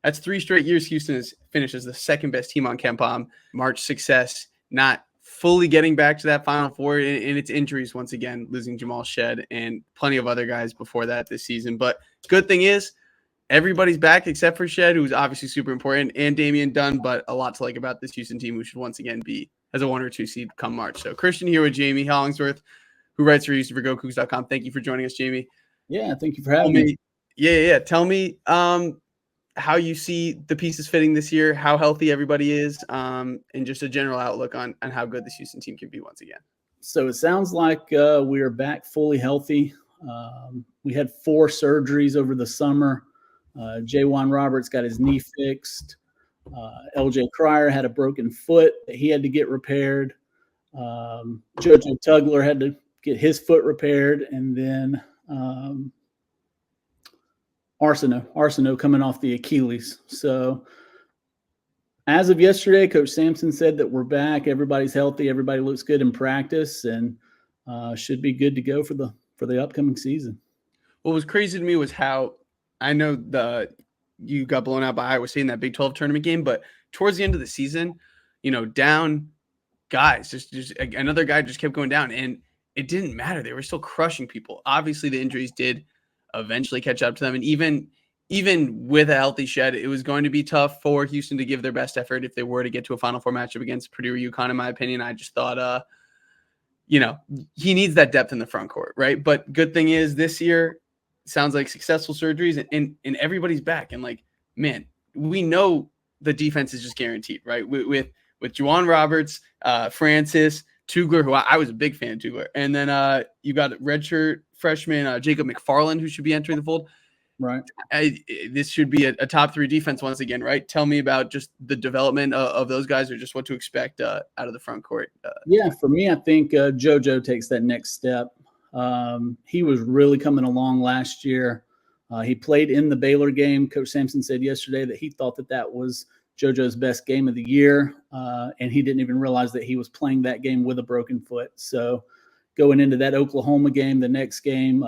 That's 3 straight years Houston has finished as the second best team on KenPom. March success, not fully getting back to that Final Four, and its injuries once again, losing Jamal Shed and plenty of other guys before that this season. But good thing is everybody's back except for Shed, who's obviously super important, and Damian Dunn, but a lot to like about this Houston team, who should once again be as a 1 or 2 seed come March. So Christian here with Jayme Hollingsworth, who writes for HoustonForGoCooks.com. Thank you for joining us, Jayme. Yeah, thank you for having me. Yeah. Tell me how you see the pieces fitting this year, how healthy everybody is, and just a general outlook on how good this Houston team can be once again. So it sounds like we are back fully healthy. We had 4 surgeries over the summer. Jayme Roberts got his knee fixed. LJ Cryer had a broken foot that he had to get repaired. JoJo Tugler had to get his foot repaired. And then Arsenault coming off the Achilles. So as of yesterday, Coach Sampson said that we're back. Everybody's healthy. Everybody looks good in practice and should be good to go for the upcoming season. What was crazy to me was how I know you got blown out by Iowa State in that Big 12 tournament game, but towards the end of the season, down guys, just another guy just kept going down, and it didn't matter. They were still crushing people. Obviously, the injuries did eventually catch up to them, and even with a healthy Shed, it was going to be tough for Houston to give their best effort if they were to get to a Final Four matchup against Purdue or UConn. In my opinion, I just thought, he needs that depth in the front court, right? But good thing is this year sounds like successful surgeries and everybody's back. And man, we know the defense is just guaranteed, right? With Juwan Roberts, Francis, Tugler, who I was a big fan of Tugler. And then you got redshirt freshman Jacob McFarland, who should be entering the fold. Right. This should be a top 3 defense once again, right? Tell me about just the development of those guys, or just what to expect out of the front court. Yeah, for me, I think JoJo takes that next step. He was really coming along last year. He played in the Baylor game. Coach Sampson said yesterday that he thought that was JoJo's best game of the year, and he didn't even realize that he was playing that game with a broken foot. So going into that Oklahoma game, the next game,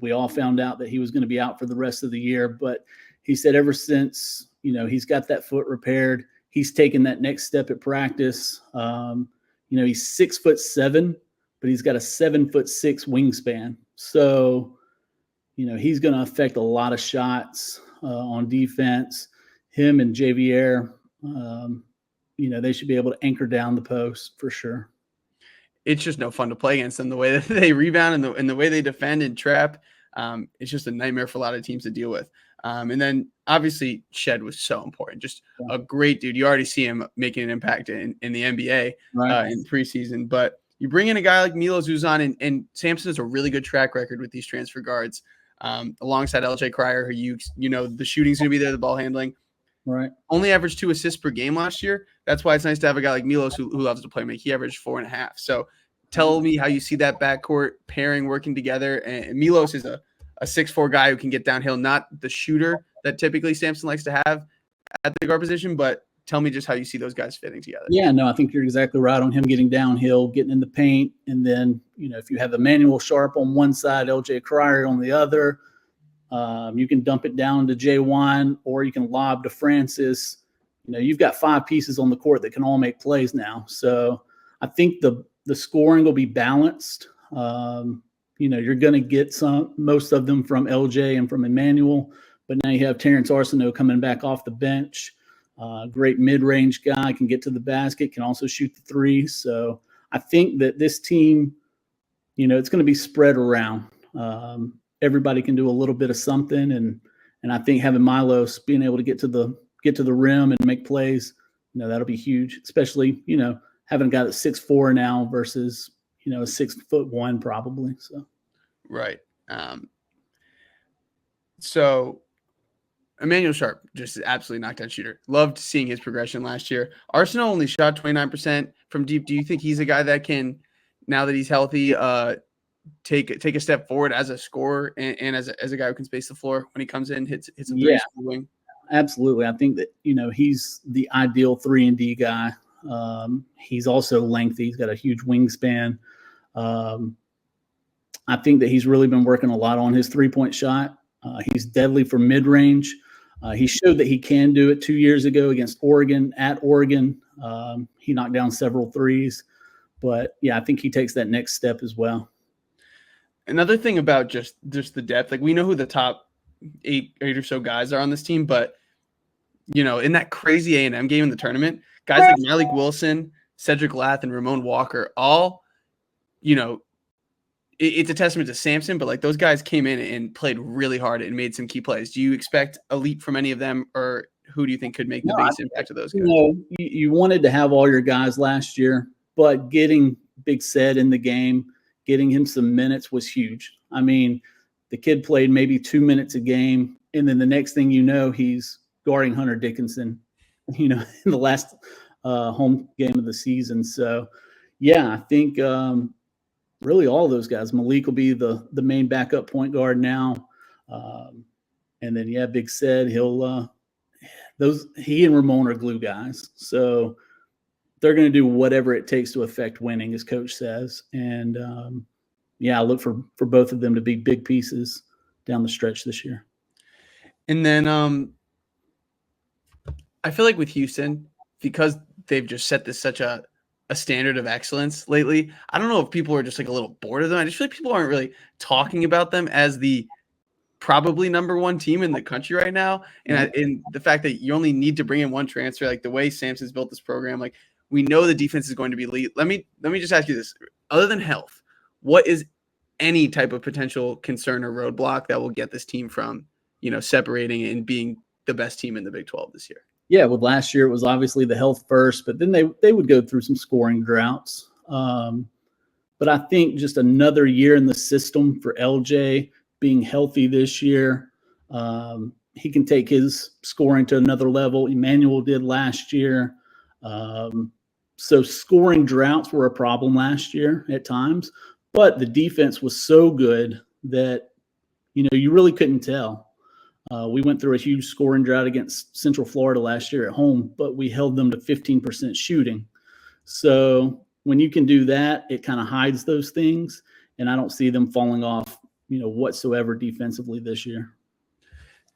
we all found out that he was going to be out for the rest of the year. But he said ever since, he's got that foot repaired, he's taken that next step at practice. He's 6'7", but he's got a 7'6" wingspan. So, he's going to affect a lot of shots on defense. Him and Javier, they should be able to anchor down the post for sure. It's just no fun to play against them. The way that they rebound and the way they defend and trap, it's just a nightmare for a lot of teams to deal with. And then obviously Shed was so important. Just a great dude. You already see him making an impact in the NBA in preseason. But you bring in a guy like Milos Uzan, and Sampson has a really good track record with these transfer guards, alongside LJ Cryer, who the shooting's going to be there, the ball handling. Right. Only averaged 2 assists per game last year. That's why it's nice to have a guy like Milos who loves to play make. He averaged 4.5. So tell me how you see that backcourt pairing working together. And Milos is a 6'4" guy who can get downhill, not the shooter that typically Sampson likes to have at the guard position, but tell me just how you see those guys fitting together. Yeah, no, I think you're exactly right on him getting downhill, getting in the paint. And then, if you have Emmanuel Sharp on one side, LJ Cryer on the other, you can dump it down to Jayme, or you can lob to Francis. You've got 5 pieces on the court that can all make plays now. So I think the scoring will be balanced. You're going to get most of them from LJ and from Emmanuel, but now you have Terrence Arsenault coming back off the bench. Great mid-range guy, can get to the basket, can also shoot the 3. So I think that this team, it's going to be spread around. Everybody can do a little bit of something, and I think having Milos being able to get to the rim and make plays, that'll be huge. Especially having a guy that's 6'4" now versus a 6'1" probably. So right. So Emmanuel Sharp, just an absolutely knockdown shooter. Loved seeing his progression last year. Arsenal only shot 29% from deep. Do you think he's a guy that can, now that he's healthy, take a step forward as a scorer and as a guy who can space the floor when he comes in, hits a three wing? Absolutely. I think that, he's the ideal 3-and-D guy. He's also lengthy. He's got a huge wingspan. I think that he's really been working a lot on his 3-point shot. He's deadly for mid-range. He showed that he can do it 2 years ago against Oregon at Oregon. He knocked down several threes, but yeah, I think he takes that next step as well. Another thing about just the depth, like we know who the top eight or so guys are on this team, but in that crazy A&M game in the tournament, guys like Malik Wilson, Cedric Lath, and Ramon Walker, all, it's a testament to Sampson, but like those guys came in and played really hard and made some key plays. Do you expect a leap from any of them, or who do you think could make the biggest impact of those guys? You wanted to have all your guys last year, but getting Big Ced in the game, getting him some minutes was huge. I mean, the kid played maybe 2 minutes a game, and then the next thing you know, he's guarding Hunter Dickinson, in the last home game of the season. So, yeah, I think really all of those guys. Malik will be the main backup point guard now. And then, yeah, Big Ced, he and Ramon are glue guys. So they're going to do whatever it takes to affect winning, as Coach says. And, I look for both of them to be big pieces down the stretch this year. And then I feel like with Houston, because they've just set this such a standard of excellence lately, I don't know if people are just like a little bored of them. I just feel like people aren't really talking about them as the probably number one team in the country right now. And the fact that you only need to bring in one transfer, like the way Sampson's built this program, like we know the defense is going to be elite. Let me just ask you this. Other than health, what is any type of potential concern or roadblock that will get this team from, separating and being the best team in the Big 12 this year? Yeah, with last year, it was obviously the health first, but then they would go through some scoring droughts. But I think just another year in the system for LJ being healthy this year, he can take his scoring to another level. Emmanuel did last year. So scoring droughts were a problem last year at times, but the defense was so good that, you really couldn't tell. We went through a huge scoring drought against Central Florida last year at home, but we held them to 15% shooting. So when you can do that, it kind of hides those things, and I don't see them falling off, whatsoever defensively this year.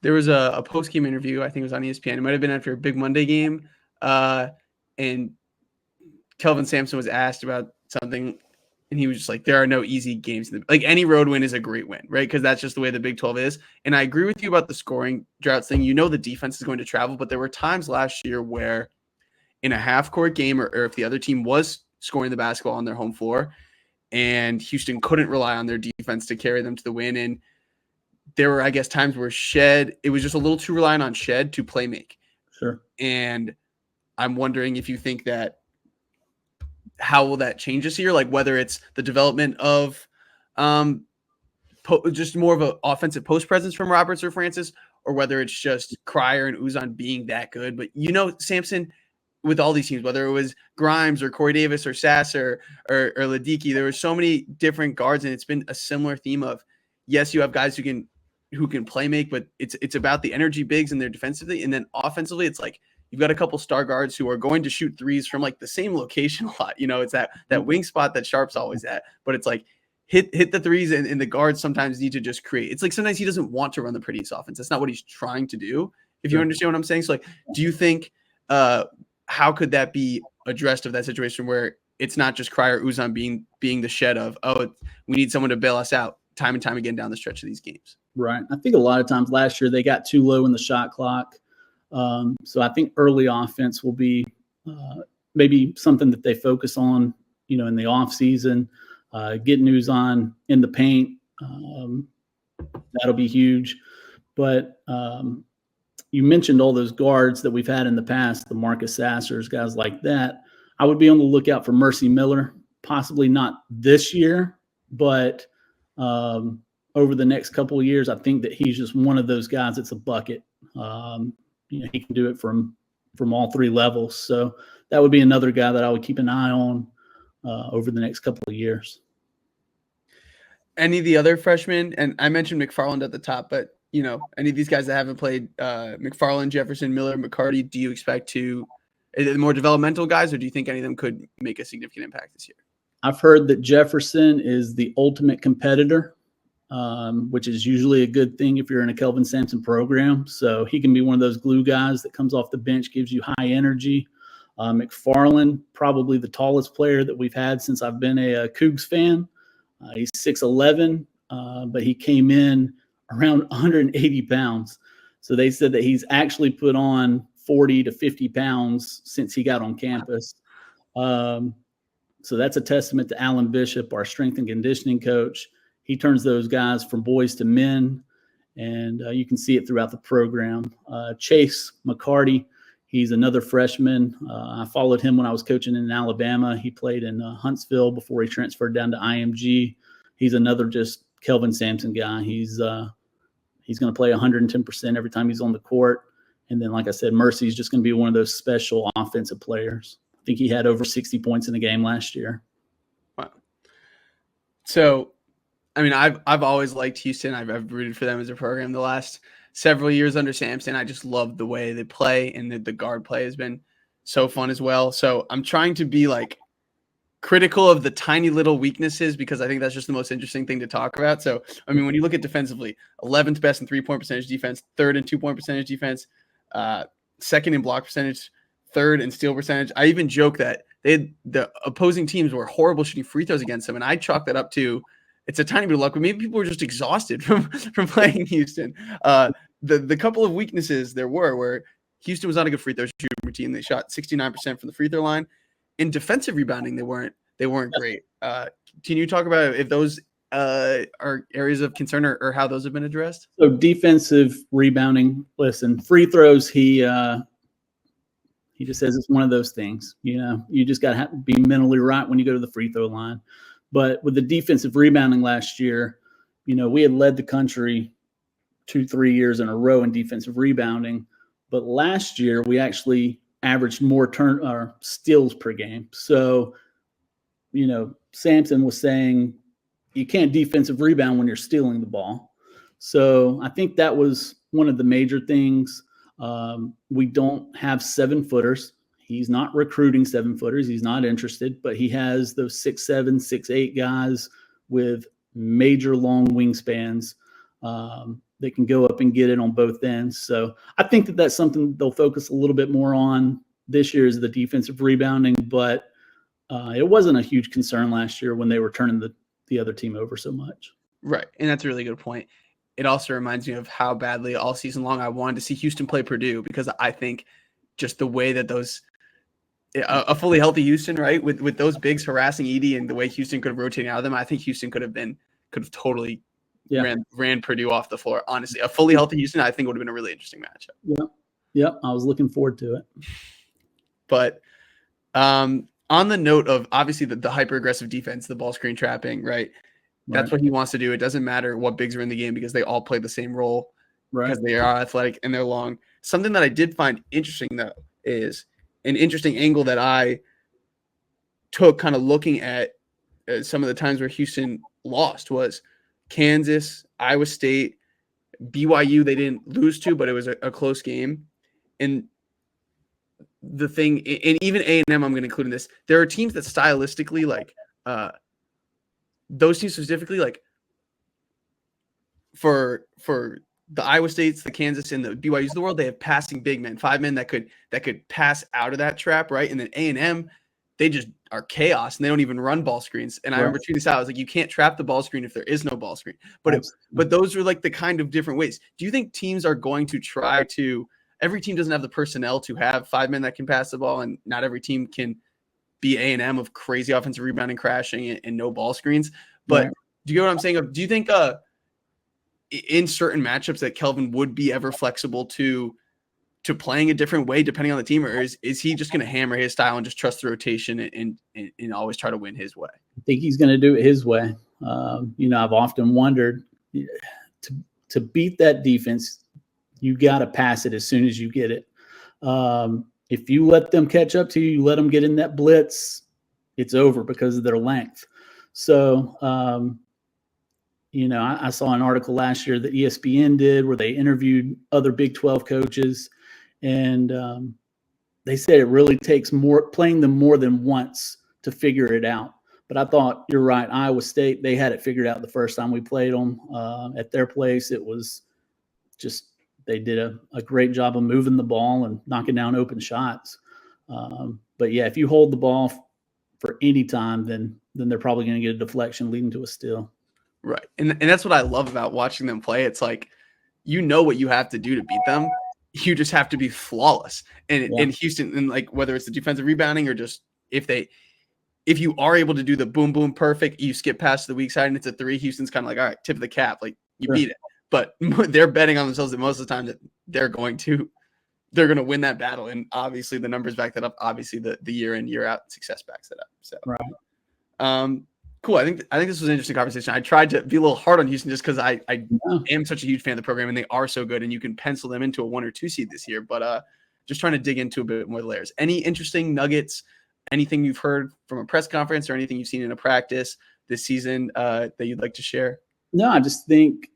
There was a post-game interview, I think it was on ESPN. It might have been after a Big Monday game, and Kelvin Sampson was asked about something, and he was just like, there are no easy games. Like any road win is a great win, right? Because that's just the way the Big 12 is. And I agree with you about the scoring droughts thing. The defense is going to travel, but there were times last year where in a half-court game or if the other team was scoring the basketball on their home floor and Houston couldn't rely on their defense to carry them to the win. And there were, I guess, times where it was just a little too reliant on Shed to play make. Sure. And I'm wondering if you think that, how will that change this year? Like whether it's the development of just more of an offensive post presence from Roberts or Francis, or whether it's just Cryer and Uzan being that good. But Sampson, with all these teams, whether it was Grimes or Corey Davis or Sasser or Ladiki, there were so many different guards, and it's been a similar theme of, yes, you have guys who can play make, but it's about the energy bigs and their defensively, and then offensively, it's like you've got a couple star guards who are going to shoot threes from like the same location a lot. It's that wing spot that Sharp's always at, but it's like hit the threes, and the guards sometimes need to just create. It's like sometimes he doesn't want to run the prettiest offense. That's not what he's trying to do. If you understand what I'm saying. So like, do you think how could that be addressed of that situation where it's not just Cryer Uzan being the Shed of, we need someone to bail us out time and time again down the stretch of these games? Right. I think a lot of times last year they got too low in the shot clock. So I think early offense will be maybe something that they focus on, in the off season, getting Uzan in the paint. That'll be huge. But you mentioned all those guards that we've had in the past, the Marcus Sassers, guys like that. I would be on the lookout for Mercy Miller, possibly not this year, but over the next couple of years. I think that he's just one of those guys that's a bucket. He can do it from all three levels. So that would be another guy that I would keep an eye on over the next couple of years. Any of the other freshmen, and I mentioned McFarland at the top, but any of these guys that haven't played, McFarland, Jefferson, Miller, McCarty, do you expect more developmental guys, or do you think any of them could make a significant impact this year? I've heard that Jefferson is the ultimate competitor. which is usually a good thing if you're in a Kelvin Sampson program. So he can be one of those glue guys that comes off the bench, gives you high energy. McFarland, probably the tallest player that we've had since I've been a Cougs fan. He's 6'11", but he came in around 180 pounds. So they said that he's actually put on 40 to 50 pounds since he got on campus. So that's a testament to Alan Bishop, our strength and conditioning coach. He turns those guys from boys to men, and you can see it throughout the program. Chase McCarty, he's another freshman. I followed him when I was coaching in Alabama. He played in Huntsville before he transferred down to IMG. He's another just Kelvin Sampson guy. He's going to play 110% every time he's on the court. And then, like I said, Mercy's just going to be one of those special offensive players. I think he had over 60 points in a game last year. Wow. So, I mean, I've always liked Houston. I've rooted for them as a program the last several years under Sampson. I just love the way they play, and the guard play has been so fun as well. So I'm trying to be like critical of the tiny little weaknesses because I think that's just the most interesting thing to talk about. So, I mean, when you look at defensively, 11th best in 3-point percentage defense, 3rd in 2-point percentage defense, 2nd in block percentage, 3rd in steal percentage. I even joke that the opposing teams were horrible shooting free throws against them, and I chalk that up to it's a tiny bit of luck, but maybe people were just exhausted from playing Houston. The couple of weaknesses there were where Houston was not a good free throw shooting routine. They shot 69% from the free throw line. In defensive rebounding, they weren't great. Can you talk about if those are areas of concern or how those have been addressed? So defensive rebounding, listen, free throws, he just says it's one of those things. You just got to be mentally right when you go to the free throw line. But with the defensive rebounding last year, we had led the country 2-3 years in a row in defensive rebounding. But last year, we actually averaged more steals per game. So, Sampson was saying you can't defensive rebound when you're stealing the ball. So I think that was one of the major things. We don't have 7-footers. He's not recruiting 7-footers. He's not interested, but he has those 6'7", 6'8" guys with major long wingspans that can go up and get it on both ends. So I think that that's something they'll focus a little bit more on this year is the defensive rebounding, but it wasn't a huge concern last year when they were turning the other team over so much. Right, and that's a really good point. It also reminds me of how badly all season long I wanted to see Houston play Purdue because I think just the way that a fully healthy Houston, right, with those bigs harassing Edey and the way Houston could have rotated out of them, I think Houston could have totally ran Purdue off the floor. Honestly, a fully healthy Houston, I think would have been a really interesting matchup. Yeah, I was looking forward to it. But on the note of obviously the hyper aggressive defense, the ball screen trapping, right? That's what he wants to do. It doesn't matter what bigs are in the game because they all play the same role because they are athletic and they're long. Something that I did find interesting, though, is an interesting angle that I took kind of looking at some of the times where Houston lost was Kansas, Iowa State, BYU. They didn't lose to, but it was a close game. And the thing, and even A&M, I'm going to include in this, there are teams that stylistically, like those teams specifically, like for the Iowa States, the Kansas, and the BYU's of the world, they have passing big men, 5 men that could pass out of that trap, right? And then A&M, they just are chaos, and they don't even run ball screens. And I remember tweeting this out. I was like, you can't trap the ball screen if there is no ball screen. But those are like the kind of different ways. Do you think teams are going to try to – every team doesn't have the personnel to have 5 men that can pass the ball, and not every team can be A&M of crazy offensive rebounding, crashing, and no ball screens. But do you get what I'm saying? Do you think in certain matchups that Kelvin would be ever flexible to playing a different way depending on the team, or is he just going to hammer his style and just trust the rotation and always try to win his way? I think he's going to do it his way. I've often wondered to beat that defense, you got to pass it as soon as you get it. If you let them catch up to you, you let them get in that blitz, it's over because of their length. So, I saw an article last year that ESPN did where they interviewed other Big 12 coaches, and they said it really takes playing them more than once to figure it out. But I thought you're right. Iowa State, they had it figured out the first time we played them at their place. It was just they did a great job of moving the ball and knocking down open shots. But yeah, if you hold the ball for any time, then they're probably going to get a deflection leading to a steal. Right. And that's what I love about watching them play. It's like, you know what you have to do to beat them. You just have to be flawless. And in Houston, and like whether it's the defensive rebounding or just if you are able to do the boom, boom, perfect, you skip past the weak side and it's a three, Houston's kind of like, all right, tip of the cap. Like you beat it. But they're betting on themselves that most of the time that they're going to win that battle. And obviously the numbers back that up. Obviously the year in, year out success backs that up. So, cool. I think this was an interesting conversation. I tried to be a little hard on Houston just because I am such a huge fan of the program and they are so good and you can pencil them into a 1 or 2 seed this year. But just trying to dig into a bit more layers. Any interesting nuggets, anything you've heard from a press conference or anything you've seen in a practice this season that you'd like to share? No, I just think,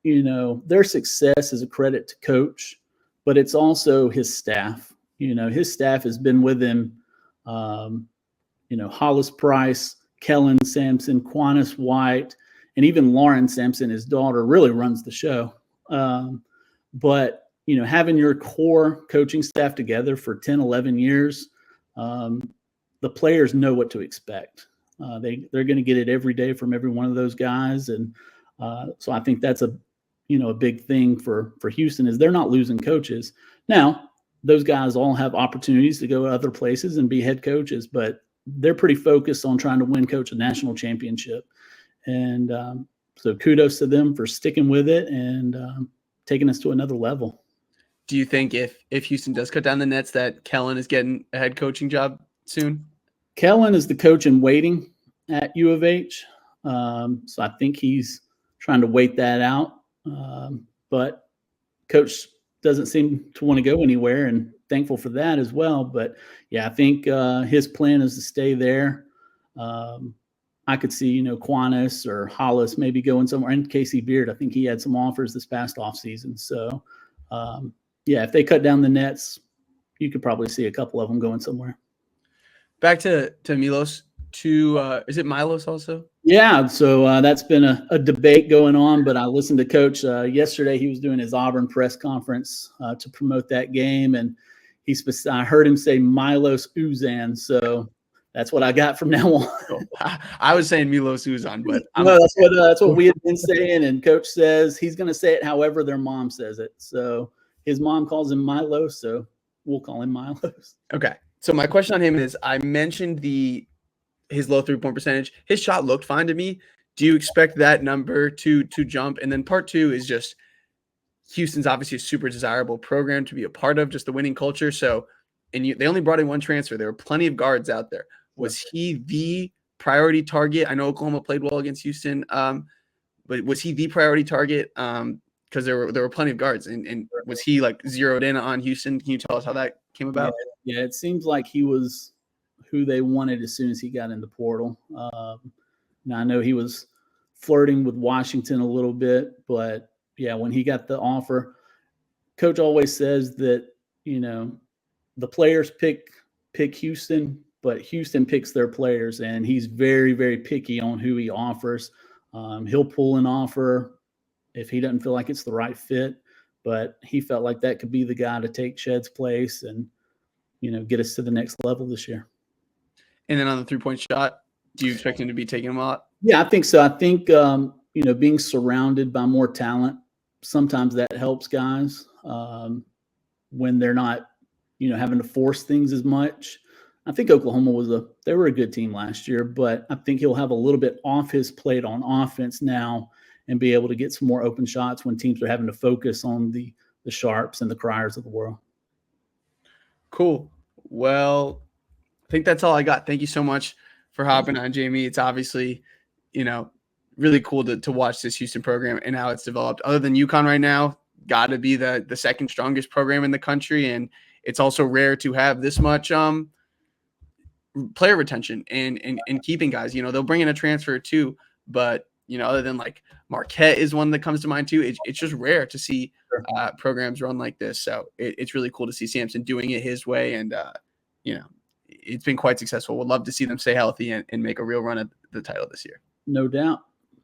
their success is a credit to coach, but it's also his staff. His staff has been with him, Hollis Price, Kellen Sampson, Quantus White, and even Lauren Sampson, his daughter, really runs the show. But, having your core coaching staff together for 10, 11 years, the players know what to expect. They're going to get it every day from every one of those guys. And so I think that's a big thing for Houston is they're not losing coaches. Now, those guys all have opportunities to go other places and be head coaches, but they're pretty focused on trying to coach a national championship. And so kudos to them for sticking with it and taking us to another level. Do you think if Houston does cut down the nets that Kellen is getting a head coaching job soon? Kellen is the coach in waiting at U of H. So I think he's trying to wait that out. But coach doesn't seem to want to go anywhere, and thankful for that as well. But yeah, I think his plan is to stay there. I could see, Quantus or Hollis maybe going somewhere, and Casey Beard. I think he had some offers this past offseason. So yeah, if they cut down the nets, you could probably see a couple of them going somewhere. Back to Milos. Is it Milos also? Yeah, so that's been a debate going on, but I listened to Coach yesterday. He was doing his Auburn press conference to promote that game, and I heard him say Milos Uzan, so that's what I got from now on. I was saying Milos Uzan, but no, that's what we had been saying, and Coach says he's going to say it however their mom says it. So his mom calls him Milos, so we'll call him Milos. Okay, so my question on him is, I mentioned his low 3-point percentage. His shot looked fine to me. Do you expect that number to jump? And then part 2 is just Houston's obviously a super desirable program to be a part of, just the winning culture. So, they only brought in one transfer. There were plenty of guards out there. Was he the priority target? I know Oklahoma played well against Houston, but was he the priority target? Because there were plenty of guards, and was he like zeroed in on Houston? Can you tell us how that came about? Yeah, it seems like he was who they wanted as soon as he got in the portal. Now I know he was flirting with Washington a little bit, but yeah, when he got the offer, Coach always says that, the players pick Houston, but Houston picks their players, and he's very, very picky on who he offers. He'll pull an offer if he doesn't feel like it's the right fit, but he felt like that could be the guy to take Shed's place and, get us to the next level this year. And then on the 3-point shot, do you expect him to be taking him a lot? Yeah, I think so. I think, being surrounded by more talent, sometimes that helps guys when they're not, having to force things as much. I think Oklahoma they were a good team last year, but I think he'll have a little bit off his plate on offense now and be able to get some more open shots when teams are having to focus on the Sharps and the Criers of the world. Cool. Well, I think that's all I got. Thank you so much for hopping on, Jayme. It's obviously, really cool to watch this Houston program and how it's developed. Other than UConn right now, got to be the second strongest program in the country, and it's also rare to have this much player retention and keeping guys. They'll bring in a transfer too, but other than like Marquette is one that comes to mind too. It's just rare to see programs run like this. So it's really cool to see Sampson doing it his way, and it's been quite successful. Would love to see them stay healthy and make a real run at the title this year. No doubt.